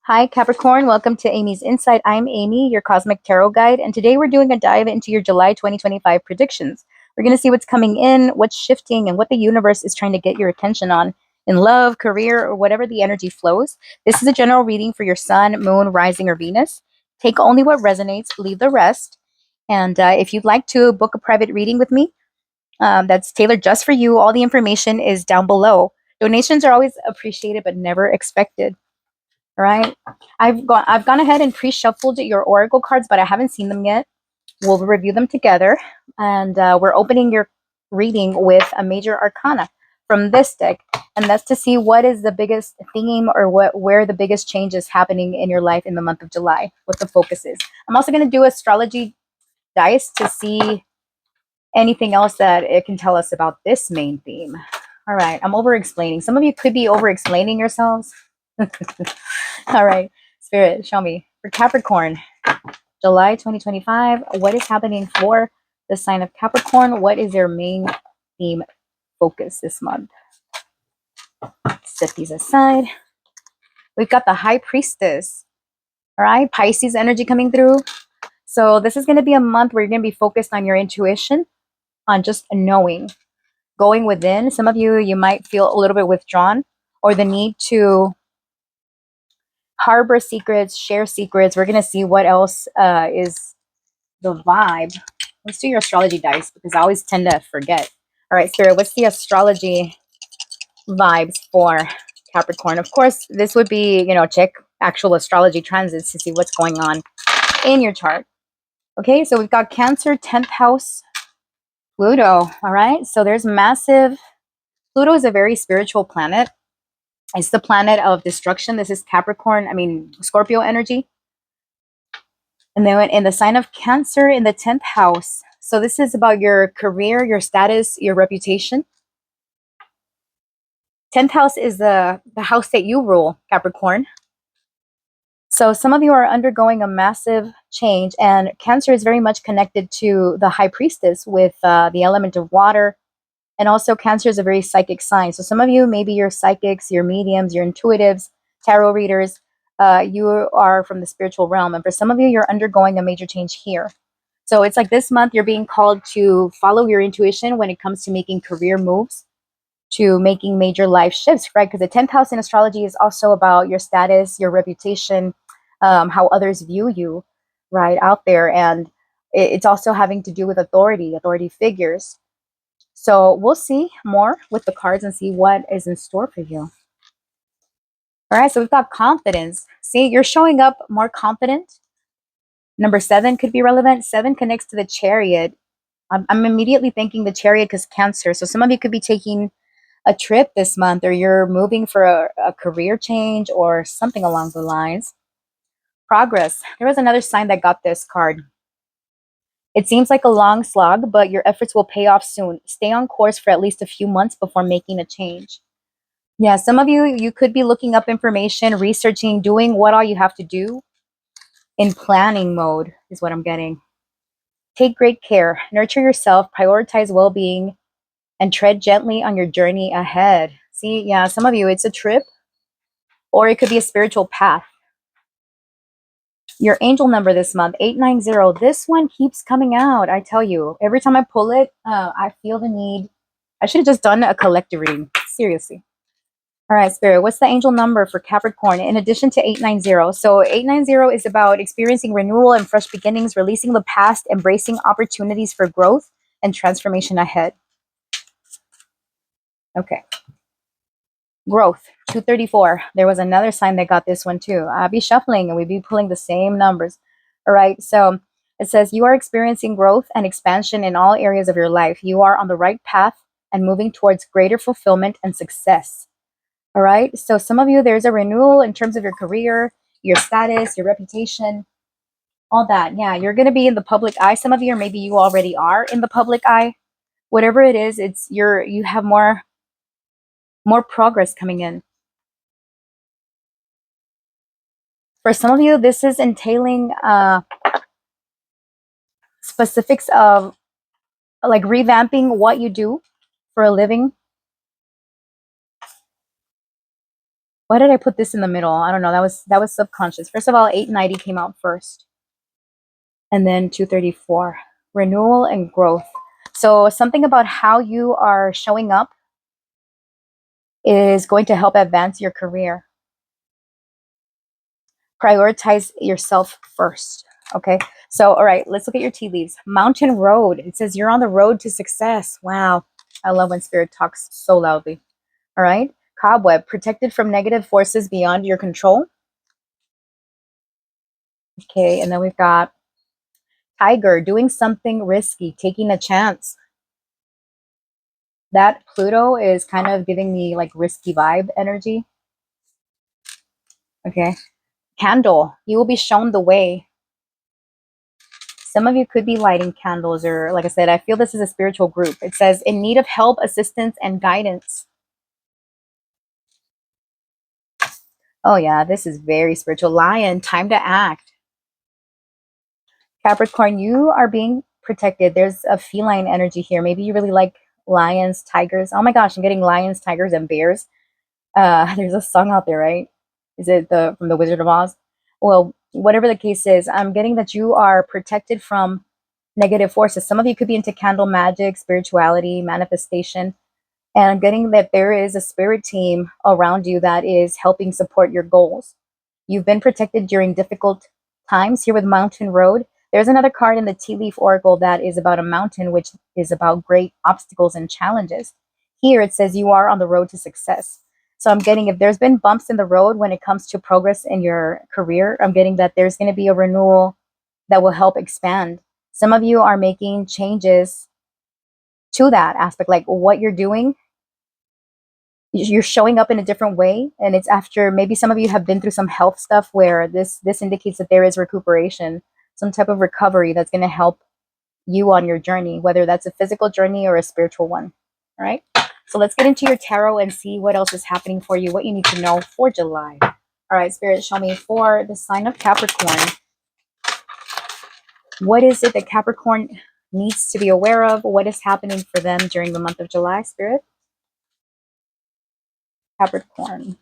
Hi, Capricorn. Welcome to Amy's Insight. I'm Amy, your cosmic tarot guide, and today we're doing a dive into your July 2025 predictions. We're going to see what's coming in, what's shifting, and what the universe is trying to get your attention on in love, career, or whatever the energy flows. This is a general reading for your sun, moon, rising, or Venus. Take only what resonates, leave the rest. And if you'd like to book a private reading with me, that's tailored just for you, all the information is down below. Donations are always appreciated but never expected. All right. I've gone ahead and pre-shuffled your oracle cards, but I haven't seen them yet. We'll review them together, and we're opening your reading with a major arcana from this deck, and that's to see what is the biggest theme or where the biggest change is happening in your life in the month of July, what the focus is. I'm also going to do astrology dice to see anything else that it can tell us about this main theme. All right, I'm over explaining. Some of you could be over explaining yourselves. All right, Spirit, show me. For Capricorn, July 2025, what is happening for the sign of Capricorn? What is their main theme focus this month? Set these aside. We've got the High Priestess. All right, Pisces energy coming through. So this is going to be a month where you're going to be focused on your intuition, on just knowing, going within. Some of you, you might feel a little bit withdrawn or the need to harbor secrets, share secrets. We're going to see what else is the vibe. Let's do your astrology dice because I always tend to forget. All right, Spirit, what's the astrology vibes for Capricorn? Of course, this would be, check actual astrology transits to see what's going on in your chart. Okay, so we've got Cancer, 10th house, Pluto. All right, so there's massive. Pluto is a very spiritual planet. It's the planet of destruction. This is Scorpio energy. And then in the sign of Cancer in the 10th house. So this is about your career, your status, your reputation. 10th house is the house that you rule, Capricorn. So some of you are undergoing a massive change, and Cancer is very much connected to the High Priestess with the element of water. And also Cancer is a very psychic sign. So some of you, maybe you're psychics, you're mediums, you're intuitives, tarot readers. You are from the spiritual realm. And for some of you, you're undergoing a major change here. So it's like this month, you're being called to follow your intuition when it comes to making career moves, to making major life shifts, right? Because the 10th house in astrology is also about your status, your reputation, how others view you, right, out there. And it's also having to do with authority figures. So we'll see more with the cards and see what is in store for you. All right, so we've got confidence. See, you're showing up more confident. Number 7 could be relevant. 7 connects to the Chariot. I'm immediately thinking the Chariot because Cancer. So some of you could be taking a trip this month, or you're moving for a career change or something along the lines. Progress. There was another sign that got this card. It seems like a long slog, but your efforts will pay off soon. Stay on course for at least a few months before making a change. Yeah, some of you could be looking up information, researching, doing what all you have to do in planning mode is what I'm getting. Take great care, nurture yourself, prioritize well-being, and tread gently on your journey ahead. See, yeah, some of you, it's a trip, or it could be a spiritual path. Your angel number this month, 890. This one keeps coming out, I tell you. Every time I pull it, I feel the need. I should have just done a collective reading, seriously. All right, Spirit, what's the angel number for Capricorn in addition to 890? So 890 is about experiencing renewal and fresh beginnings, releasing the past, embracing opportunities for growth and transformation ahead. Okay. Growth, 234. There was another sign that got this one too. I'll be shuffling and we'd be pulling the same numbers. All right, so it says you are experiencing growth and expansion in all areas of your life. You are on the right path and moving towards greater fulfillment and success. All right, so some of you, there's a renewal in terms of your career, your status, your reputation, all that. Yeah, you're going to be in the public eye. Some of you, or maybe you already are in the public eye. Whatever it is, you have more progress coming in. For some of you, this is entailing specifics of like revamping what you do for a living. Why did I put this in the middle? I don't know. That was subconscious. First of all, 890 came out first, and then 234. Renewal and growth. So something about how you are showing up is going to help advance your career. Prioritize yourself first. Okay. So, all right, let's look at your tea leaves. Mountain Road. It says you're on the road to success. Wow. I love when spirit talks so loudly. All right. Cobweb. Protected from negative forces beyond your control. Okay. And then we've got Tiger. Doing something risky, taking a chance. That Pluto is kind of giving me like risky vibe energy. Okay. Candle. You will be shown the way. Some of you could be lighting candles, or like I said, I feel this is a spiritual group. It says in need of help, assistance, and guidance. Oh yeah, this is very spiritual. Lion, time to act. Capricorn, you are being protected. There's a feline energy here. Maybe you really like lions, tigers. Oh my gosh, I'm getting lions, tigers, and bears. There's a song out there, right? Is it the from the Wizard of Oz? Well, whatever the case is, I'm getting that you are protected from negative forces. Some of you could be into candle magic, spirituality, manifestation, and I'm getting that there is a spirit team around you that is helping support your goals. You've been protected during difficult times here with Mountain Road. There's another card in the Tea Leaf Oracle that is about a mountain, which is about great obstacles and challenges. Here it says you are on the road to success. So I'm getting if there's been bumps in the road when it comes to progress in your career, I'm getting that there's going to be a renewal that will help expand. Some of you are making changes to that aspect, like what you're doing. You're showing up in a different way, and it's after maybe some of you have been through some health stuff where this indicates that there is recuperation, some type of recovery that's going to help you on your journey, whether that's a physical journey or a spiritual one. All right, so let's get into your tarot and see what else is happening for you, what you need to know for July. All right, Spirit, show me for the sign of Capricorn. What is it that Capricorn needs to be aware of? What is happening for them during the month of July, Spirit? Capricorn.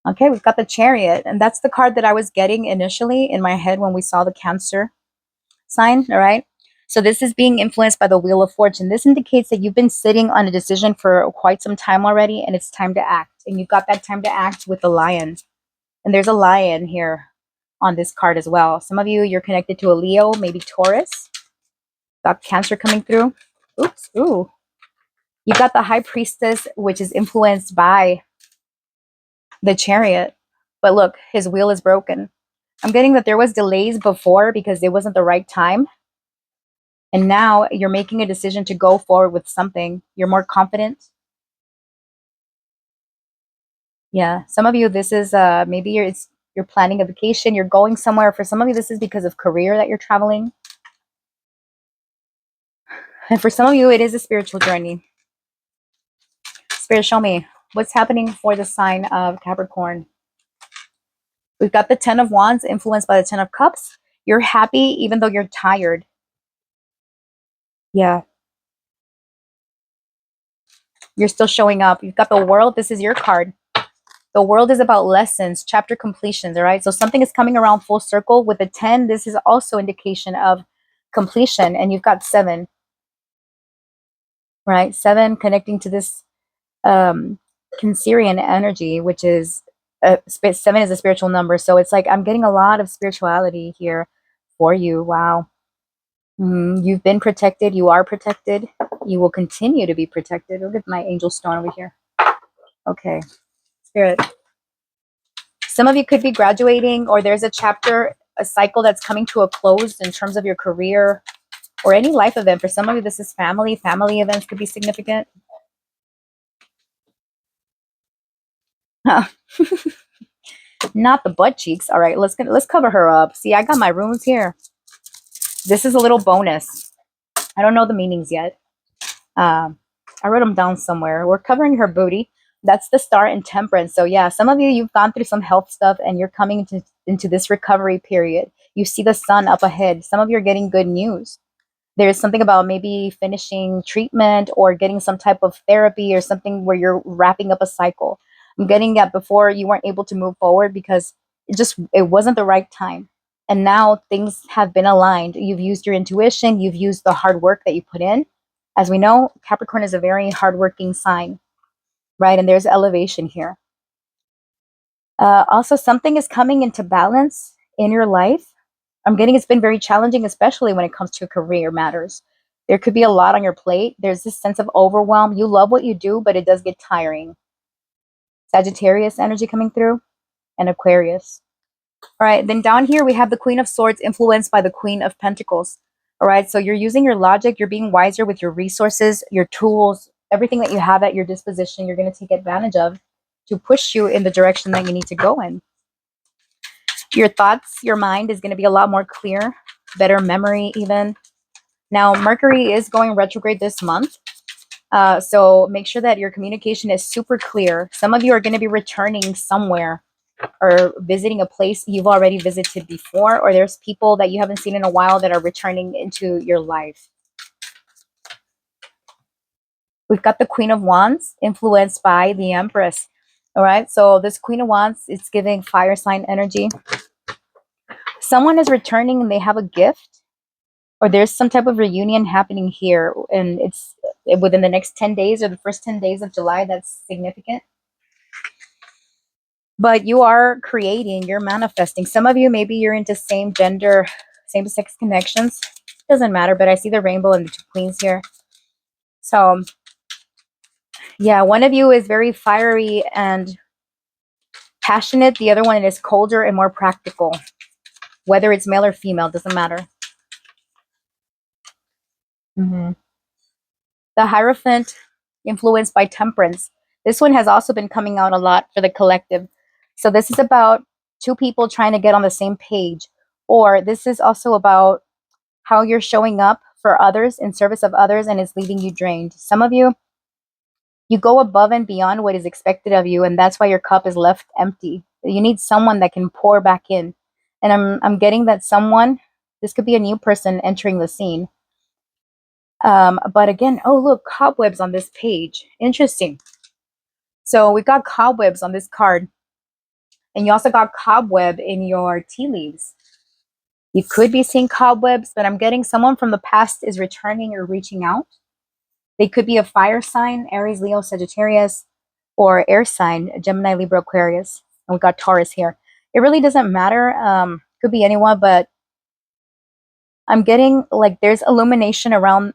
Okay, we've got the Chariot, and that's the card that I was getting initially in my head when we saw the Cancer sign, all right? So this is being influenced by the Wheel of Fortune. This indicates that you've been sitting on a decision for quite some time already, and it's time to act. And you've got that time to act with the Lion. And there's a lion here on this card as well. Some of you, you're connected to a Leo, maybe Taurus. Got Cancer coming through. Oops, ooh. You've got the High Priestess, which is influenced by the Chariot. But look, his wheel is broken. I'm getting that there was delays before because it wasn't the right time. And now you're making a decision to go forward with something. You're more confident. Yeah. Some of you, this is maybe you're planning a vacation, you're going somewhere. For some of you, this is because of career that you're traveling. And for some of you, it is a spiritual journey. Spirit, show me what's happening for the sign of Capricorn. We've got the 10 of Wands influenced by the 10 of Cups. You're happy even though you're tired. Yeah. You're still showing up. You've got the World. This is your card. The World is about lessons, chapter completions, all right? So something is coming around full circle. With the 10, this is also indication of completion. And you've got 7, right? 7 connecting to this Cancerian energy, which is 7 is a spiritual number. So it's like I'm getting a lot of spirituality here for you. Wow. You've been protected. You are protected. You will continue to be protected. Look at my angel stone over here. Okay. Spirit. Some of you could be graduating, or there's a chapter, a cycle that's coming to a close in terms of your career or any life event. For some of you, this is family. Family events could be significant. Not the butt cheeks. All right, let's cover her up. See, I got my runes here. This is a little bonus. I don't know the meanings yet. I wrote them down somewhere. We're covering her booty. That's the Star in Temperance. So yeah, some of you, you've gone through some health stuff and you're coming into this recovery period. You see the sun up ahead. Some of you are getting good news. There's something about maybe finishing treatment or getting some type of therapy or something where you're wrapping up a cycle. I'm getting that before you weren't able to move forward because it wasn't the right time. And now things have been aligned. You've used your intuition, you've used the hard work that you put in. As we know, Capricorn is a very hardworking sign, right? And there's elevation here. Also, something is coming into balance in your life. I'm getting it's been very challenging, especially when it comes to career matters. There could be a lot on your plate. There's this sense of overwhelm. You love what you do, but it does get tiring. Sagittarius energy coming through, and Aquarius. All right, then down here we have the Queen of Swords influenced by the Queen of Pentacles. All right, so you're using your logic, you're being wiser with your resources, your tools, everything that you have at your disposition, you're going to take advantage of to push you in the direction that you need to go in. Your thoughts, your mind is going to be a lot more clear, better memory even. Now, Mercury is going retrograde this month. So make sure that your communication is super clear. Some of you are going to be returning somewhere or visiting a place you've already visited before, or there's people that you haven't seen in a while that are returning into your life. We've got the Queen of Wands influenced by the Empress. All right, so this Queen of Wands is giving fire sign energy. Someone is returning and they have a gift, or there's some type of reunion happening here, and it's within the next 10 days or the first 10 days of July. That's significant. But you are creating, you're manifesting. Some of you, maybe you're into same gender, same sex connections. Doesn't matter, but I see the rainbow and the two queens here. So yeah, one of you is very fiery and passionate. The other one is colder and more practical. Whether it's male or female, doesn't matter. The Hierophant influenced by Temperance. This one has also been coming out a lot for the collective. So this is about two people trying to get on the same page. Or this is also about how you're showing up for others in service of others and it's leaving you drained. Some of you, you go above and beyond what is expected of you, and that's why your cup is left empty. You need someone that can pour back in. And I'm getting that someone, this could be a new person entering the scene. But again, oh look, cobwebs on this page. Interesting. So we've got cobwebs on this card. And you also got cobweb in your tea leaves. You could be seeing cobwebs, but I'm getting someone from the past is returning or reaching out. They could be a fire sign, Aries, Leo, Sagittarius, or air sign, Gemini, Libra, Aquarius. And we got Taurus here. It really doesn't matter. Could be anyone, but I'm getting like there's illumination around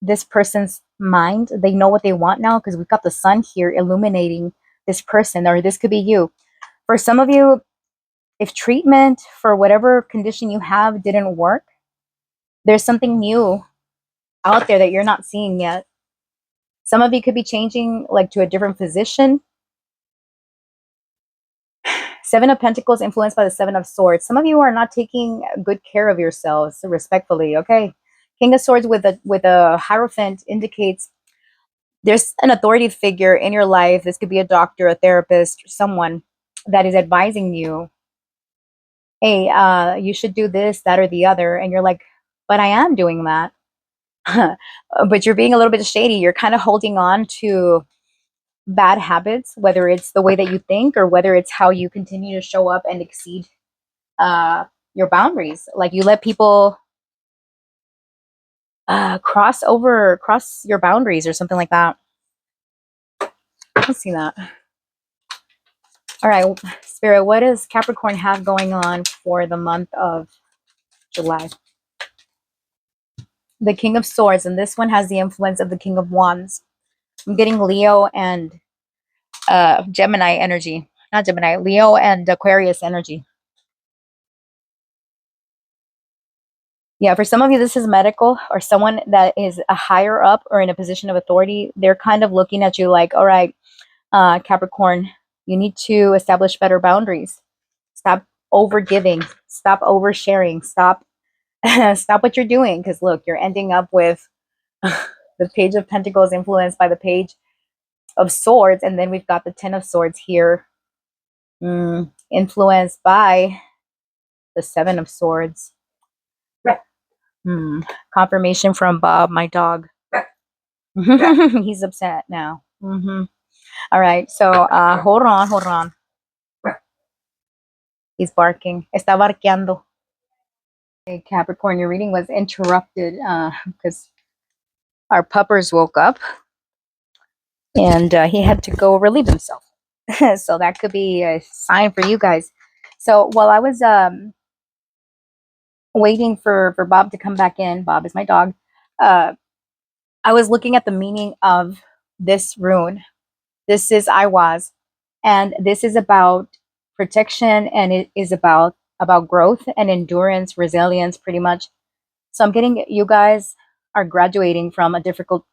this person's mind. They know what they want now because we've got the sun here illuminating this person, or this could be you. For some of you, if treatment for whatever condition you have didn't work, there's something new out there that you're not seeing yet. Some of you could be changing like to a different position. Seven of Pentacles influenced by the Seven of Swords. Some of you are not taking good care of yourselves, respectfully, okay? King of Swords with a Hierophant indicates there's an authority figure in your life. This could be a doctor, a therapist, someone that is advising you, hey, you should do this, that, or the other. And you're like, but I am doing that. But you're being a little bit shady. You're kind of holding on to bad habits, whether it's the way that you think or whether it's how you continue to show up and exceed your boundaries. Like you let people cross your boundaries or something like that. Let's see that. All right, Spirit, what does Capricorn have going on for the month of July? The King of Swords, and this one has the influence of the King of Wands. I'm getting Leo and Gemini energy. Not Gemini, Leo and Aquarius energy. Yeah, for some of you, this is medical or someone that is a higher up or in a position of authority. They're kind of looking at you like, all right, Capricorn, you need to establish better boundaries. Stop over giving. Stop oversharing. Stop stop what you're doing. Because look, you're ending up with the Page of Pentacles influenced by the Page of Swords. And then we've got the Ten of Swords here influenced by the Seven of Swords. Confirmation from Bob, my dog. He's upset now. All right. So hold on, hold on. He's barking. Está barqueando. Okay, Capricorn, your reading was interrupted because our puppers woke up and he had to go relieve himself. So that could be a sign for you guys. So while I was waiting for Bob to come back in, Bob is my dog, I was looking at the meaning of this rune. This is Iwaz, and this is about protection, and it is about growth and endurance, resilience, pretty much. So I'm getting you guys are graduating from a difficult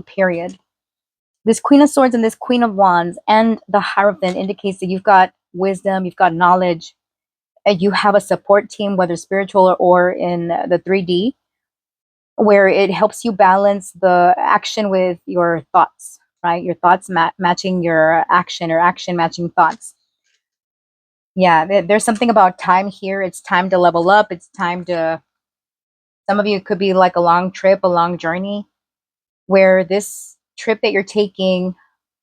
period. This Queen of Swords and this Queen of Wands and the Hierophant indicates that you've got wisdom, you've got knowledge, and you have a support team, whether spiritual or in the 3D, where it helps you balance the action with your thoughts, right? Your thoughts matching your action or action matching thoughts. Yeah, there's something about time here. It's time to level up. It's time to, some of you, it could be like a long trip, a long journey, where this trip that you're taking,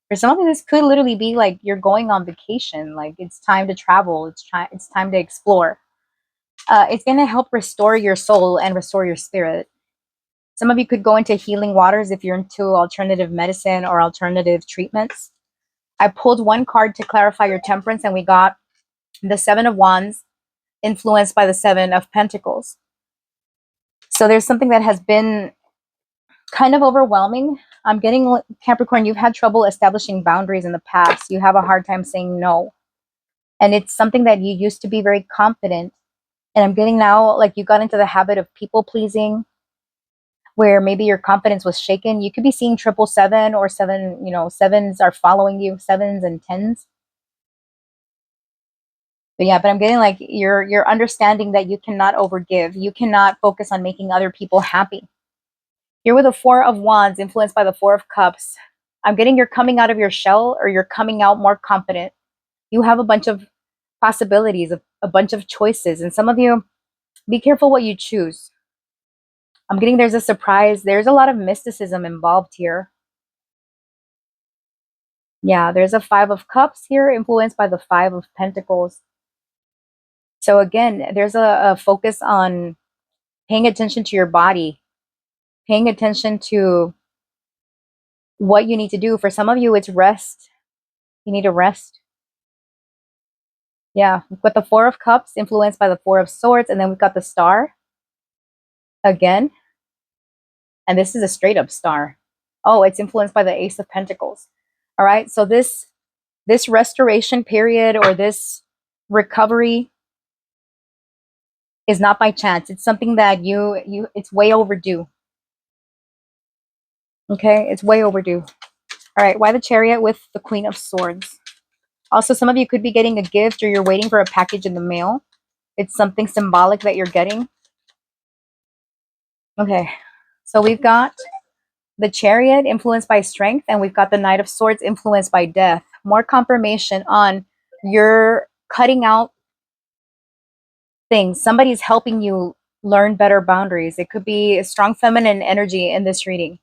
for some of you, this could literally be like you're going on vacation. Like it's time to travel. It's time to explore. It's going to help restore your soul and restore your spirit. Some of you could go into healing waters if you're into alternative medicine or alternative treatments. I pulled one card to clarify your temperance, and we got the Seven of Wands influenced by the Seven of Pentacles. So there's something that has been kind of overwhelming. I'm getting, Capricorn, you've had trouble establishing boundaries in the past. You have a hard time saying no. And it's something that you used to be very confident. And I'm getting now, like you got into the habit of people pleasing, where maybe your confidence was shaken. You could be seeing 777 or seven, sevens are following you, sevens and tens. But yeah, but I'm getting like you're understanding that you cannot overgive. You cannot focus on making other people happy. You're with a Four of Wands influenced by the Four of Cups. I'm getting you're coming out of your shell, or you're coming out more confident. You have a bunch of possibilities, a bunch of choices. And some of you, be careful what you choose. I'm getting there's a surprise. There's a lot of mysticism involved here. Yeah, there's a Five of Cups here influenced by the Five of Pentacles. So again, there's a focus on paying attention to your body, paying attention to what you need to do. For some of you, it's rest. You need to rest. Yeah, we've got the Four of Cups influenced by the Four of Swords, and then we've got the Star again. And this is a straight up star. Oh, it's influenced by the Ace of Pentacles. All right, so this restoration period or this recovery is not by chance. It's something that it's way overdue. Okay, it's way overdue. All right, why the Chariot with the Queen of Swords? Also, some of you could be getting a gift, or you're waiting for a package in the mail. It's something symbolic that you're getting. Okay, so we've got the Chariot influenced by strength, and we've got the Knight of Swords influenced by death. More confirmation on you're cutting out things. Somebody's helping you learn better boundaries. It could be a strong feminine energy in this reading.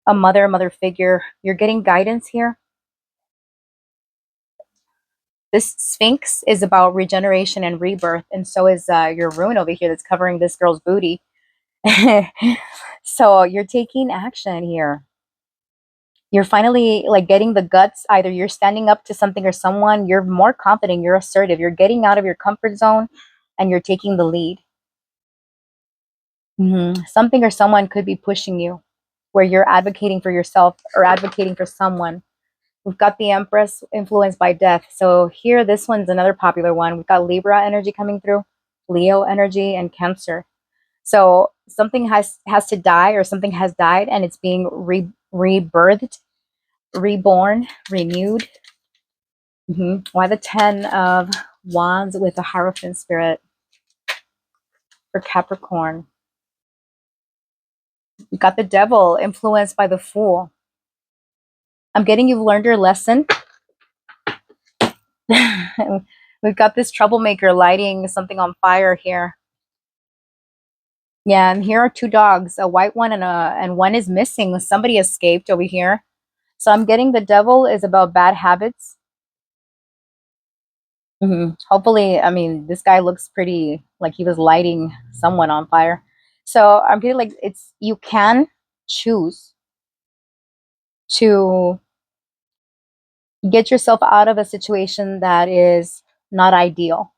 A mother figure. You're getting guidance here. This Sphinx is about regeneration and rebirth, and so is your rune over here that's covering this girl's booty. So you're taking action here. You're finally like getting the guts. Either you're standing up to something or someone. You're more confident. You're assertive. You're getting out of your comfort zone, and you're taking the lead. Something or someone could be pushing you, where you're advocating for yourself or advocating for someone. We've got the Empress influenced by death. So here, this one's another popular one. We've got Libra energy coming through, Leo energy, and Cancer. So something has to die, or something has died, and it's being rebirthed, reborn, renewed. Why the 10 of Wands with the Hierophant spirit for Capricorn? We've got the Devil influenced by the Fool. I'm getting you've learned your lesson. We've got this troublemaker lighting something on fire here. Yeah, and here are two dogs, a white one and one is missing. Somebody escaped over here. So I'm getting the devil is about bad habits. Hopefully, I mean, this guy looks pretty like he was lighting someone on fire. So I'm getting like it's you can choose to get yourself out of a situation that is not ideal.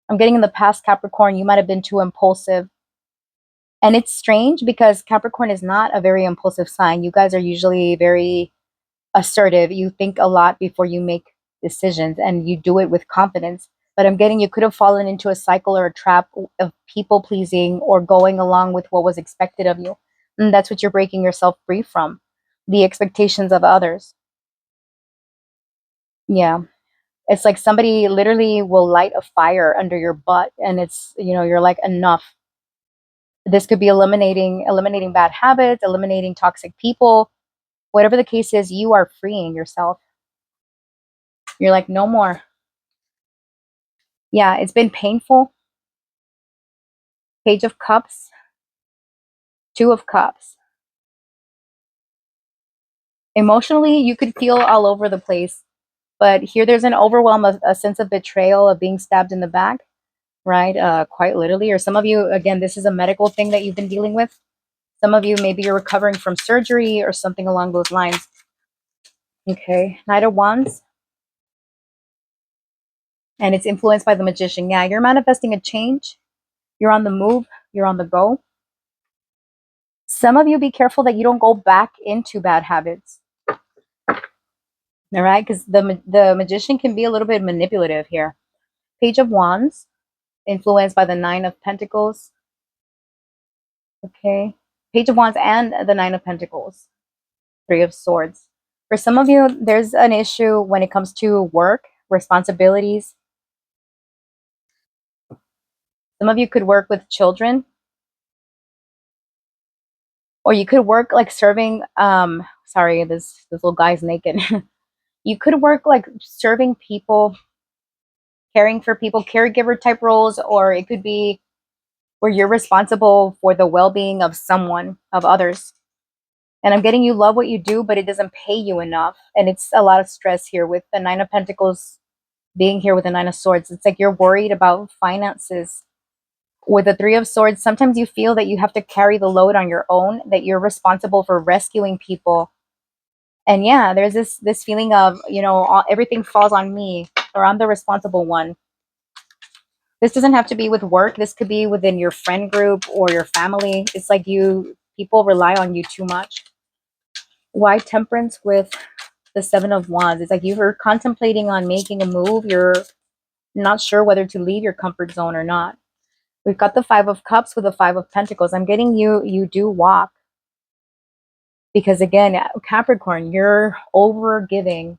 I'm getting in the past, Capricorn, you might have been too impulsive. And it's strange because Capricorn is not a very impulsive sign. You guys are usually very assertive. You think a lot before you make decisions and you do it with confidence. But I'm getting you could have fallen into a cycle or a trap of people pleasing or going along with what was expected of you. And that's what you're breaking yourself free from, the expectations of others. Yeah. It's like somebody literally will light a fire under your butt and it's, you're like, enough. This could be eliminating bad habits, eliminating toxic people. Whatever the case is, you are freeing yourself. You're like, no more. Yeah, it's been painful. Page of Cups, Two of Cups. Emotionally, you could feel all over the place, but here there's an overwhelm of a sense of betrayal, of being stabbed in the back, right? Quite literally. Or some of you, again, this is a medical thing that you've been dealing with. Some of you, maybe you're recovering from surgery or something along those lines. Okay, Knight of Wands. And it's influenced by the Magician. Yeah, you're manifesting a change. You're on the move. You're on the go. Some of you, be careful that you don't go back into bad habits. All right, because the Magician can be a little bit manipulative here. Page of Wands, influenced by the Nine of Pentacles. Okay, Page of Wands and the Nine of Pentacles. Three of Swords. For some of you, there's an issue when it comes to work, responsibilities. Some of you could work with children, or you could work like serving. Sorry, this little guy's naked. You could work like serving people, caring for people, caregiver type roles, or it could be where you're responsible for the well-being of someone, of others. And I'm getting you love what you do, but it doesn't pay you enough. And it's a lot of stress here with the Nine of Pentacles being here with the Nine of Swords. It's like you're worried about finances. With the Three of Swords, sometimes you feel that you have to carry the load on your own, that you're responsible for rescuing people. And yeah, there's this feeling of, everything falls on me, or I'm the responsible one. This doesn't have to be with work. This could be within your friend group or your family. It's like people rely on you too much. Why Temperance with the Seven of Wands? It's like you're contemplating on making a move. You're not sure whether to leave your comfort zone or not. We've got the Five of Cups with the Five of Pentacles. I'm getting you do walk. Because again, Capricorn, you're over giving.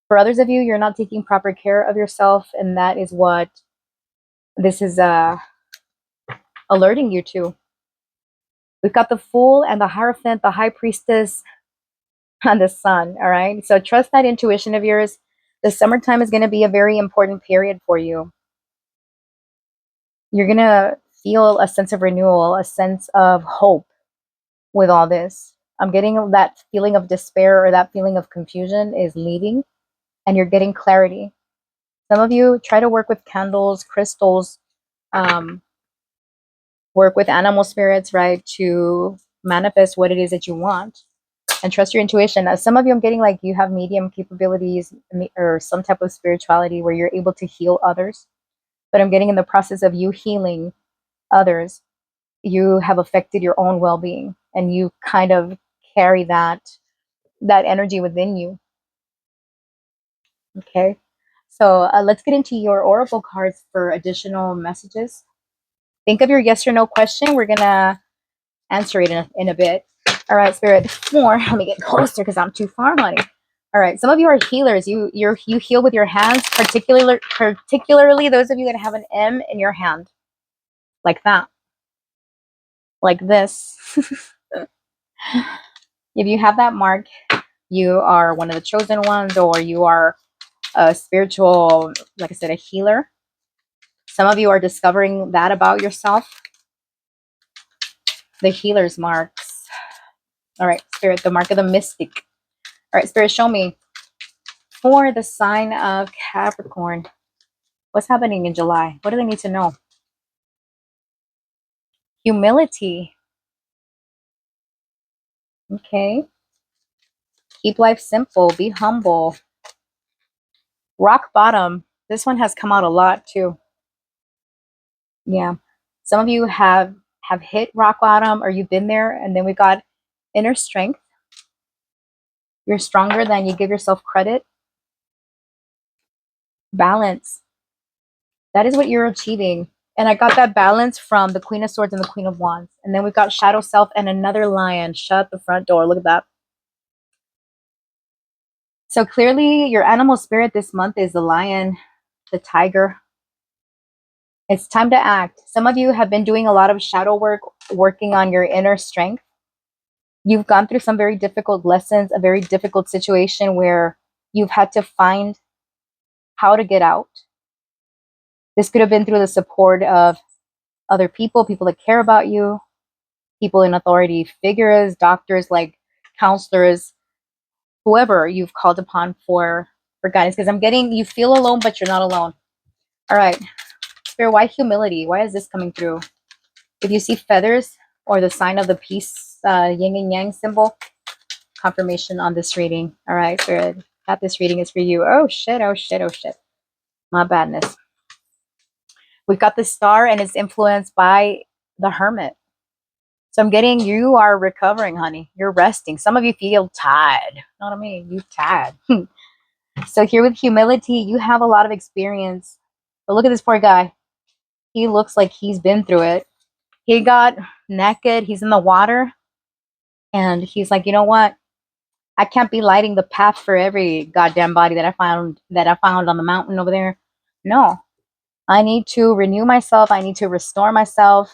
For others of you, you're not taking proper care of yourself. And that is what this is alerting you to. We've got the Fool and the Hierophant, the High Priestess, and the Sun. All right. So trust that intuition of yours. The summertime is going to be a very important period for you. You're going to feel a sense of renewal, a sense of hope with all this. I'm getting that feeling of despair or that feeling of confusion is leaving, and you're getting clarity. Some of you try to work with candles, crystals, work with animal spirits, right, to manifest what it is that you want. And trust your intuition. Some of you, I'm getting like you have medium capabilities or some type of spirituality where you're able to heal others. But I'm getting in the process of you healing others, you have affected your own well-being, and you kind of carry that energy within you. Okay, so let's get into your oracle cards for additional messages. Think of your yes or no question. We're gonna answer it in a bit. All right, Spirit, more. Let me get closer because I'm too far, honey. All right, some of you are healers. You heal with your hands, particularly those of you that have an M in your hand, like that, like this. If you have that mark, you are one of the chosen ones, or you are a spiritual, like I said, a healer. Some of you are discovering that about yourself. The healer's marks. All right, Spirit, the mark of the mystic. All right, Spirit, show me for the sign of Capricorn. What's happening in July? What do they need to know? Humility. Okay. Keep life simple. Be humble. Rock bottom. This one has come out a lot too. Yeah. Some of you have hit rock bottom or you've been there, and then we got inner strength. You're stronger than you give yourself credit. Balance. That is what you're achieving. And I got that balance from the Queen of Swords and the Queen of Wands. And then we've got Shadow Self and another lion. Shut the front door. Look at that. So clearly your animal spirit this month is the lion, the tiger. It's time to act. Some of you have been doing a lot of shadow work, working on your inner strength. You've gone through some very difficult lessons, a very difficult situation where you've had to find how to get out. This could have been through the support of other people, people that care about you, people in authority figures, doctors, like counselors, whoever you've called upon for guidance. Because I'm getting, you feel alone, but you're not alone. All right. Spirit, why humility? Why is this coming through? If you see feathers or the sign of the peace, yin and yang symbol, confirmation on this reading. All right, Spirit, that this reading is for you. Oh shit, oh shit, oh shit. My badness. We've got the star and it's influenced by the hermit. So I'm getting, you are recovering, honey. You're resting. Some of you feel tired. You know what I mean? You tired. So here with humility, you have a lot of experience. But look at this poor guy. He looks like he's been through it. He got naked. He's in the water. And he's like, you know what? I can't be lighting the path for every goddamn body that I found on the mountain over there. No. I need to renew myself. I need to restore myself.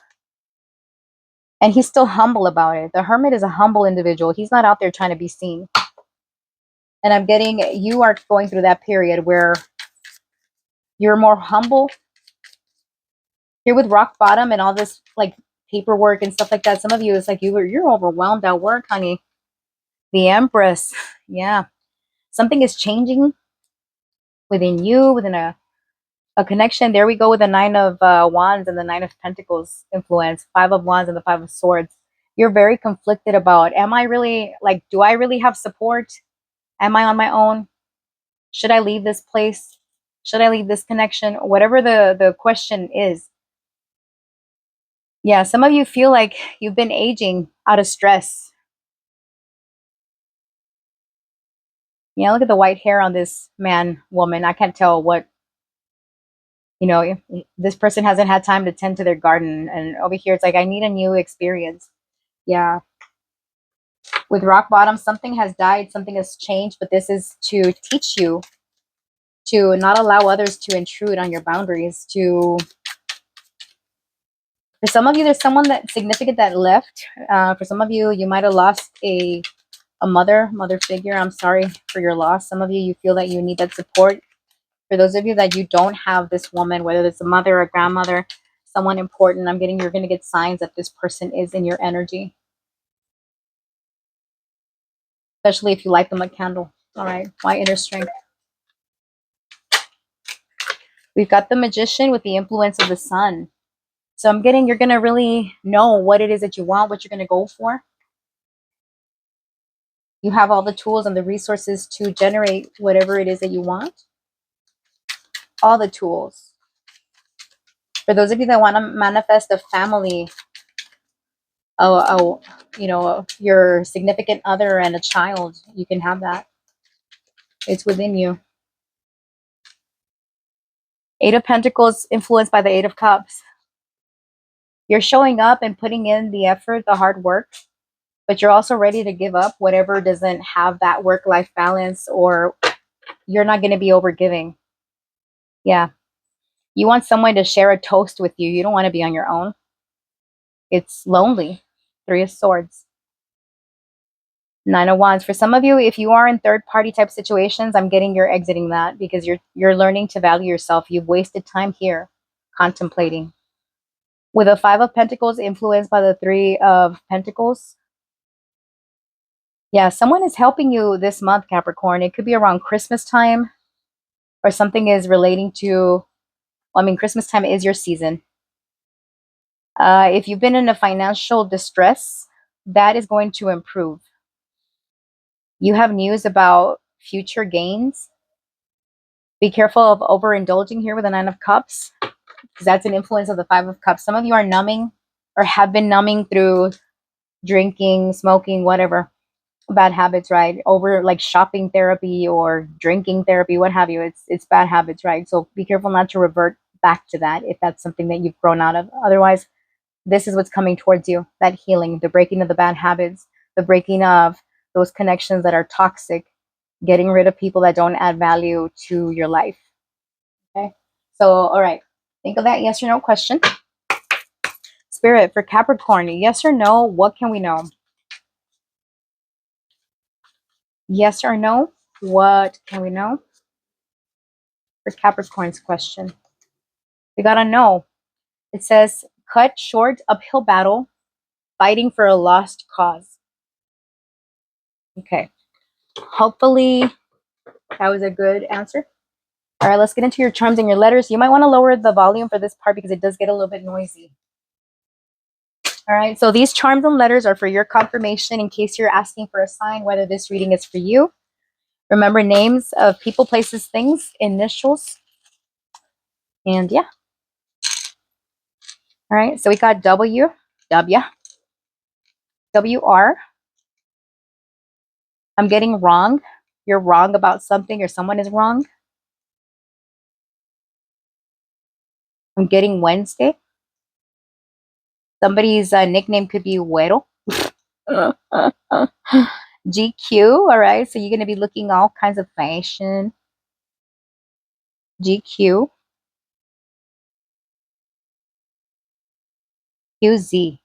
And he's still humble about it. The hermit is a humble individual. He's not out there trying to be seen. And I'm getting, you are going through that period where you're more humble. Here with rock bottom and all this like paperwork and stuff like that. Some of you, it's like you're overwhelmed at work, honey. The Empress. Yeah. Something is changing within you, within a connection. There we go with the Nine of Wands and the Nine of Pentacles influence, Five of Wands and the Five of Swords. You're very conflicted about, am I really, like, do I really have support? Am I on my own? Should I leave this place? Should I leave this connection? Whatever the question is. Yeah, some of you feel like you've been aging out of stress. Yeah, look at the white hair on this man, woman. I can't tell what, if this person hasn't had time to tend to their garden. And over here, it's like, I need a new experience. Yeah. With rock bottom, something has died, something has changed, but this is to teach you to not allow others to intrude on your boundaries. For some of you, there's someone that significant that left. For some of you, you might have lost a mother figure. I'm sorry for your loss. Some of you, you feel that you need that support. For those of you that you don't have this woman, whether it's a mother or grandmother, someone important, I'm getting, you're going to get signs that this person is in your energy. Especially if you light them a candle. All right. Why inner strength? We've got the Magician with the influence of the sun. So I'm getting, you're going to really know what it is that you want, what you're going to go for. You have all the tools and the resources to generate whatever it is that you want. All the tools. For those of you that want to manifest a family, your significant other and a child, you can have that. It's within you. Eight of Pentacles influenced by the Eight of Cups. You're showing up and putting in the effort, the hard work, but you're also ready to give up whatever doesn't have that work-life balance, or you're not going to be overgiving. Yeah. You want someone to share a toast with you. You don't want to be on your own. It's lonely. Three of Swords. Nine of Wands. For some of you, if you are in third-party type situations, I'm getting you're exiting that because you're learning to value yourself. You've wasted time here contemplating. With a Five of Pentacles influenced by the Three of Pentacles, Yeah, someone is helping you this month, Capricorn. It could be around Christmas time, or something is relating to, well, I mean, Christmas time is your season. If you've been in a financial distress, that is going to improve. You have news about future gains. Be careful of overindulging here with the Nine of Cups, because that's an influence of the Five of Cups. Some of you are numbing or have been numbing through drinking, smoking, whatever, bad habits, right? Over like shopping therapy or drinking therapy, what have you. It's bad habits, right? So be careful not to revert back to that if that's something that you've grown out of. Otherwise, this is what's coming towards you, that healing, the breaking of the bad habits, the breaking of those connections that are toxic, getting rid of people that don't add value to your life. Okay. So, all right. Think of that yes or no question. Spirit for Capricorn, yes or no? What can we know? Yes or no? What can we know? For Capricorn's question, we got to know. It says, cut short uphill battle, fighting for a lost cause. Okay. Hopefully that was a good answer. All right, let's get into your charms and your letters. You might want to lower the volume for this part because it does get a little bit noisy. All right, so these charms and letters are for your confirmation in case you're asking for a sign whether this reading is for you. Remember names of people, places, things, initials. And yeah. All right, so we got W, W, WR. I'm getting wrong. You're wrong about something or someone is wrong. I'm getting Wednesday. Somebody's nickname could be Güero. GQ, all right, so you're going to be looking all kinds of fashion. GQ. QZ.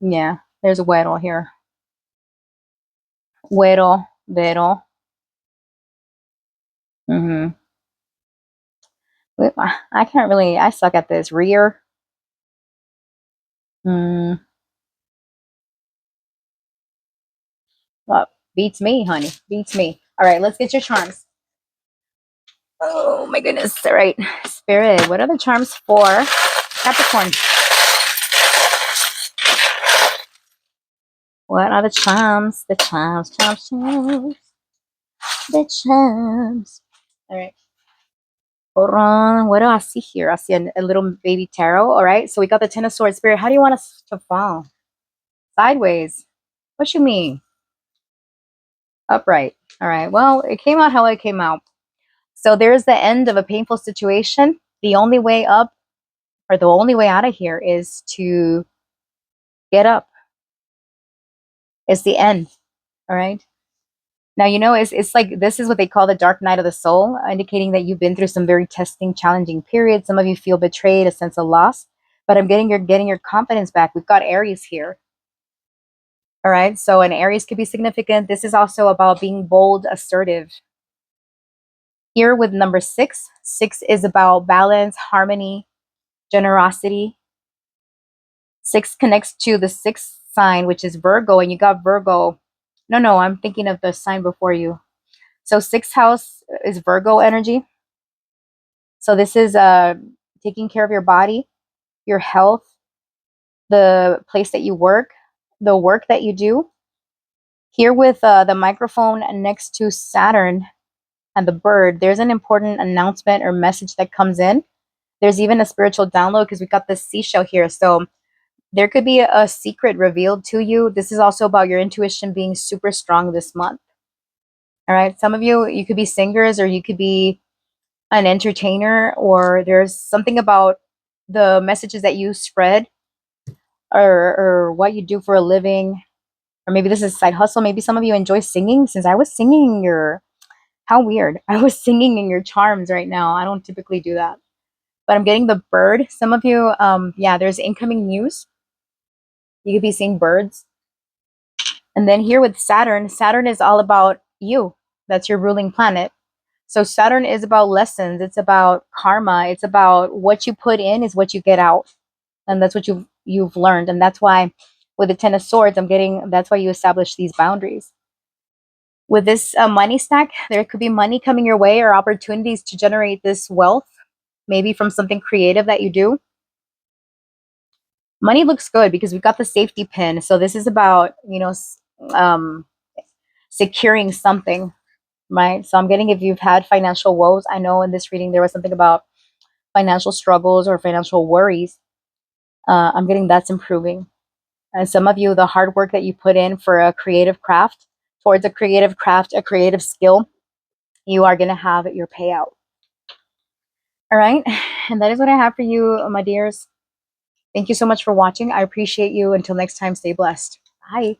Yeah, there's a Güero here. Güero, Vero. Mm-hmm. I can't really, I suck at this. Rear. Mm, well, beats me, honey. Beats me. All right, let's get your charms. Oh my goodness. All right. Spirit, what are the charms for Capricorn? What are the charms? The charms, charms, charms. The charms. All right. Hold on. What do I see here? I see a little baby tarot. All right. So we got the Ten of Swords. Spirit, how do you want us to fall? Sideways. What you mean? Upright. All right. Well, it came out how it came out. So there's the end of a painful situation. The only way up, or the only way out of here, is to get up. It's the end. All right. Now, it's like this is what they call the dark night of the soul, indicating that you've been through some very testing, challenging periods. Some of you feel betrayed, a sense of loss, but I'm getting your confidence back. We've got Aries here. All right. So an Aries could be significant. This is also about being bold, assertive. Here with number 6, 6 is about balance, harmony, generosity. 6 connects to the sixth sign, which is Virgo, and you got Virgo. No, I'm thinking of the sign before you. So sixth house is Virgo energy. So this is taking care of your body, your health, the place that you work, the work that you do. Here with the microphone next to Saturn and the bird, there's an important announcement or message that comes in. There's even a spiritual download because we've got the seashell here. So there could be a secret revealed to you. This is also about your intuition being super strong this month. All right. Some of you could be singers or you could be an entertainer, or there's something about the messages that you spread, or what you do for a living, or maybe this is a side hustle. Maybe some of you enjoy singing, since I was singing in your, how weird, I was singing in your charms right now. I don't typically do that, but I'm getting the bird. Some of you, yeah, there's incoming news. You could be seeing birds. And then here with Saturn, Saturn is all about you. That's your ruling planet. So Saturn is about lessons. It's about karma. It's about what you put in is what you get out. And that's what you've learned. And that's why With the Ten of Swords, I'm getting that's why you establish these boundaries. With this money stack, there could be money coming your way or opportunities to generate this wealth, maybe from something creative that you do. Money looks good because we've got the safety pin. So this is about, um, securing something, right? So I'm getting, if you've had financial woes, I know in this reading there was something about financial struggles or financial worries. I'm getting that's improving. And some of you, the hard work that you put in for a creative craft, towards a creative craft, a creative skill, you are going to have your payout. All right. And that is what I have for you, my dears. Thank you so much for watching. I appreciate you. Until next time, stay blessed. Bye.